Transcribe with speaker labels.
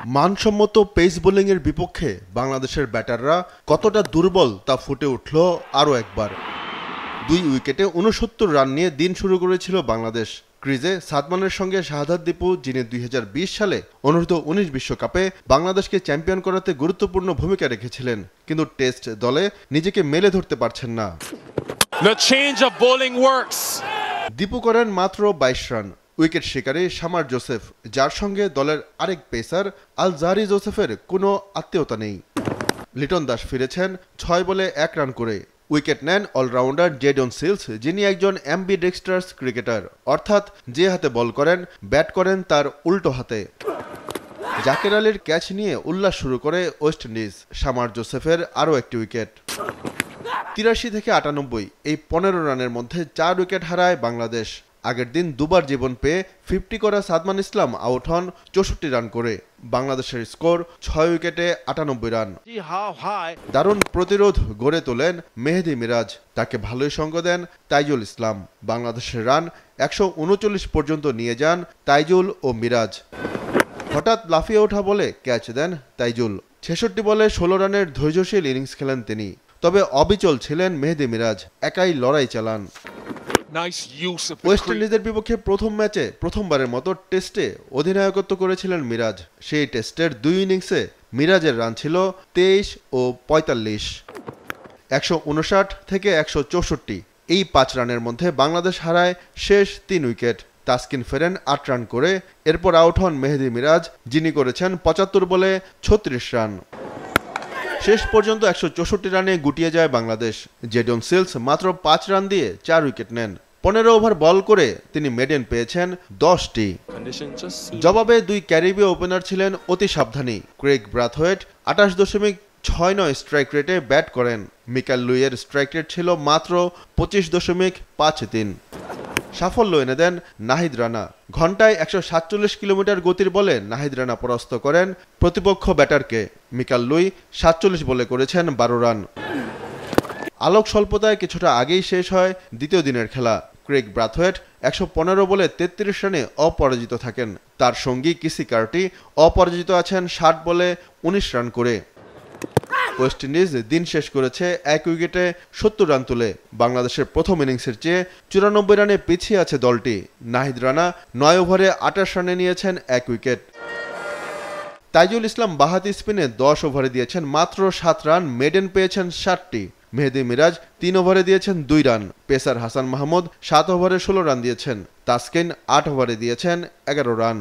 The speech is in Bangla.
Speaker 1: মানসম্মত পেস বোলিংয়ের বিপক্ষে বাংলাদেশের ব্যাটাররা কতটা দুর্বল তা ফুটে উঠল আরও একবার। 2 উইকেটে ৬৯ রান নিয়ে দিন শুরু করেছিল বাংলাদেশ। ক্রিজে সাদমানের সঙ্গে শাহাদাত দীপু, যিনি ২০২০ সালে অনূর্ধ্ব-১৯ বিশ্বকাপে বাংলাদেশকে চ্যাম্পিয়ন করাতে গুরুত্বপূর্ণ ভূমিকা রেখেছিলেন, কিন্তু টেস্ট দলে নিজেকে মেলে ধরতে পারছেন না। দীপু করেন মাত্র ২২ রান। উইকেট শিকারী শামার জোসেফ, যার সঙ্গে দলের আরেক পেসার আল জাহরি জোসেফের কোনো আত্মীয়তা নেই। লিটন দাস ফিরেছেন ৬ বলে ১ রান করে। উইকেট নেন অলরাউন্ডার জেডন সিলস, যিনি একজন অ্যাম্বিডেক্সট্রাস ক্রিকেটার, অর্থাৎ যে হাতে বল করেন ব্যাট করেন তার উল্টো হাতে। জাকের আলীর ক্যাচ নিয়ে উল্লাস শুরু করে ওয়েস্ট ইন্ডিজ। শামার জোসেফের আরও একটি উইকেট। ৮৩ থেকে ৯৮, এই ১৫ রানের মধ্যে ৪ উইকেট হারায় বাংলাদেশ। আগের দিন দুবার জীবন পেয়ে 50 করা সাদমান ইসলাম আউট হন ৬৪ রান করে। বাংলাদেশের স্কোর ৬ উইকেটে ৯৮ রান। দারুণ প্রতিরোধ গড়ে তোলেন মেহেদী মিরাজ, তাকে ভালোই সঙ্গ দেন তাইজুল ইসলাম। বাংলাদেশের রান ১৩৯ পর্যন্ত নিয়ে যান তাইজুল ও মিরাজ। হঠাৎ লাফিয়ে ওঠা বলে ক্যাচ দেন তাইজুল। ৬৬ বলে ১৬ রানের ধৈর্যশীল ইনিংস খেলেন তিনি। তবে অবিচল ছিলেন মেহেদী মিরাজ, একাই লড়াই চালান। ওয়েস্ট ইন্ডিজের বিপক্ষে প্রথম ম্যাচে প্রথমবারের মতো টেস্টে অধিনায়কত্ব করেছিলেন মিরাজ। সেই টেস্টের ২ ইনিংসে মিরাজের রান ছিল ২৩ ও ৪৫। ১৫৯ থেকে ১৬৪, এই ৫ রানের মধ্যে বাংলাদেশ হারায় শেষ ৩ উইকেট। তাসকিন ফেরেন ৮ রান করে। এরপর আউট হন মেহেদী মিরাজ, যিনি করেছেন ৭৫ বলে ৩৬ রান। শেষ পর্যন্ত ১৬৪ রানে গুটিয়ে যায় বাংলাদেশ। জেডন সিলস মাত্র ৫ রান দিয়ে ৪ উইকেট নেন। ১৫ ওভার বল করে তিনি মেডেন পেয়েছেন ১০টি। জবাবে ২ ক্যারিবীয় ওপেনার ছিলেন অতি সাবধানী। ক্রেগ ব্রাথওয়েট ২৮.৬৯ স্ট্রাইক রেটে ব্যাট করেন। মিকেল লুইয়ের স্ট্রাইক রেট ছিল মাত্র ২৫.৫৩। সাফল্য এনে দেন নাহিদ রানা। ঘন্টায় ১৪৭ কিলোমিটার গতির বলে নাহিদ রানা পরাস্ত করেন প্রতিপক্ষ ব্যাটারকে। মিকেল লুই ৪৭ বলে করেছেন ১২ রান। আলোক স্বল্পতায় কিছুটা আগেই শেষ হয় দ্বিতীয় দিনের খেলা। ক্রেগ ব্রাথওয়েট ১১৫ বলে ৩৩ রানে অপরাজিত থাকেন। তার সঙ্গী কিসি কার্টি অপরাজিত আছেন ৬০ বলে ১৯ রান করে। ওয়েস্ট ইন্ডিজ দিন শেষ করেছে ১ উইকেটে ৭০ রান তুলে। বাংলাদেশের প্রথম ইনিংসের চেয়ে ৯৪ রানে পিছিয়ে আছে দলটি। নাহিদ রানা ৯ ওভারে ২৮ রানে নিয়েছেন ১ উইকেট। তাইজুল ইসলাম বাহাতি স্পিনে ১০ ওভারে দিয়েছেন মাত্র ৭ রান, মেডেন পেয়েছেন ৬০টি। মেহেদী মিরাজ ৩ ওভারে দিয়েছেন ২ রান। পেসার হাসান মাহমুদ ৭ ওভারে ১৬ রান দিয়েছেন। তাসকিন ৮ ওভারে দিয়েছেন ১১ রান।